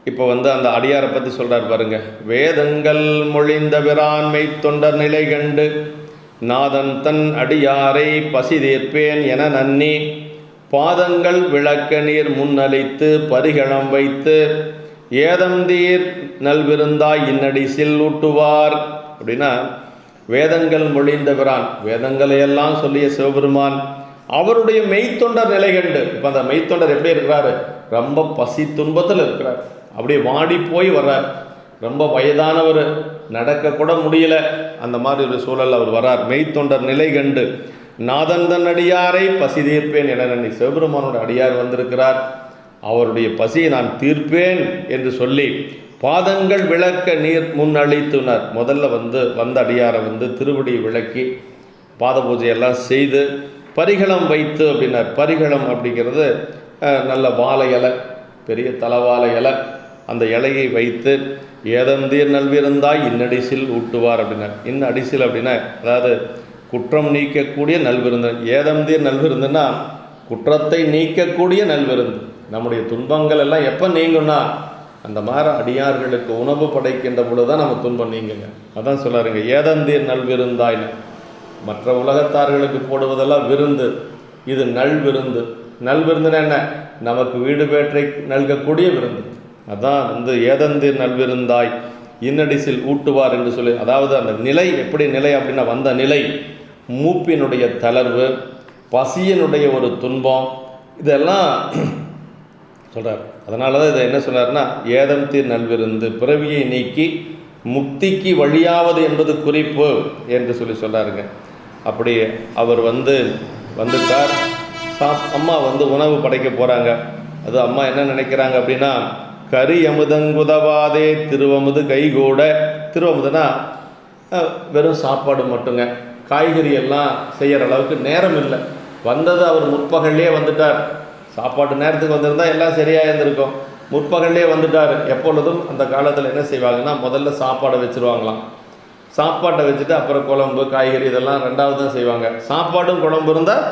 இப்போ அந்த அடியாரை பற்றி சொல்கிறார் பாருங்க. வேதங்கள் மொழிந்த பிரான்மை தொண்டர் நிலை கண்டு நாதன் தன் அடியாரை பசி தீர்ப்பேன் என நன்னி பாதங்கள் விளக்க நீர் முன்னளித்து பரிகளம் வைத்து ஏதந்தீர் நல்விருந்தாய் இன்னடி சில் ஊட்டுவார். அப்படின்னா வேதங்கள் மொழிந்த பிரான், வேதங்களையெல்லாம் சொல்லிய சிவபெருமான் அவருடைய மெய்த்தொண்டர் நிலை கண்டு. இப்போ அந்த மெய்த்தொண்டர் எப்படி இருக்கிறாரு? ரொம்ப பசி துன்பத்தில் இருக்கிறார், அப்படியே வாடி போய் வர்றார். ரொம்ப வயதானவர், நடக்கக்கூட முடியல, அந்த மாதிரி ஒரு சூழல் அவர் வர்றார். மெய்த்தொண்டர் நிலை கண்டு நாதந்தன் அடியாரை பசி தீர்ப்பேன் என நன்னி. சிவபெருமானோட அடியார் வந்திருக்கிறார், அவருடைய பசியை நான் தீர்ப்பேன் என்று சொல்லி பாதங்கள் விளக்க நீர் முன்னளித்துனார். முதல்ல வந்த அடியாரை திருவடி விளக்கி பாத பூஜையெல்லாம் செய்து பரிகளம் வைத்து அப்படின்னார். பரிகளம் அப்படிங்கிறது நல்ல வாழை இலை, பெரிய தலைவாழை இலை, அந்த இலையை வைத்து ஏதந்தீர் நல்விருந்தாய் இன்னடிசில் ஊட்டுவார் அப்படின்னார். அடிசில் அப்படின்னா அதாவது குற்றம் நீக்கக்கூடிய நல்விருந்து. ஏதந்தீர் நல்விருந்துன்னா குற்றத்தை நீக்கக்கூடிய நல்விருந்து. நம்முடைய துன்பங்கள் எல்லாம் எப்போ நீங்கும்னா அந்த மாதிரி அடியார்களுக்கு உணவு படைக்கின்ற பொழுது தான் நம்ம துன்பம் நீங்குங்க. அதான் சொல்லாருங்க, ஏதந்தீர் நல்விருந்தாய்னு. மற்ற உலகத்தார்களுக்கு போடுவதெல்லாம் விருந்து, இது நல்விருந்து. நல்விருந்துன்னு என்ன? நமக்கு வீடு பேற்றை நல்கக்கூடிய விருந்து. அதான் ஏதந்தீர் நல்விருந்தாய் இன்னடிசில் ஊட்டுவார் என்று சொல்லி. அதாவது அந்த நிலை எப்படி நிலை அப்படின்னா, வந்த நிலை மூப்பினுடைய தளர்வு, பசியினுடைய ஒரு துன்பம், இதெல்லாம் சொல்கிறார். அதனால தான் இதை என்ன சொன்னார்னா, ஏதந்தீர் நல்விருந்து, பிறவியை நீக்கி முக்திக்கு வழியாவது என்பது குறிப்பு என்று சொல்கிறாருங்க. அப்படி அவர் வந்துட்டார். அம்மா உணவு படைக்க போகிறாங்க. அது அம்மா என்ன நினைக்கிறாங்க அப்படின்னா, கரி அமுதங்குதவாதே திருவமுது கைகூட. திருவமுதுனா வெறும் சாப்பாடு மட்டுங்க, காய்கறி எல்லாம் செய்கிற அளவுக்கு நேரம் இல்லை. வந்தது அவர் முற்பகல்லே வந்துட்டார். சாப்பாட்டு நேரத்துக்கு வந்திருந்தால் எல்லாம் சரியாக இருந்திருக்கும். முற்பகல்லே வந்துட்டார். எப்பொழுதும் அந்த காலத்தில் என்ன செய்வாங்கன்னா, முதல்ல சாப்பாடை வச்சுருவாங்களாம். சாப்பாட்டை வச்சுட்டு அப்புறம் குழம்பு காய்கறி இதெல்லாம் ரெண்டாவது தான் செய்வாங்க. சாப்பாடும் குழம்பு இருந்தால்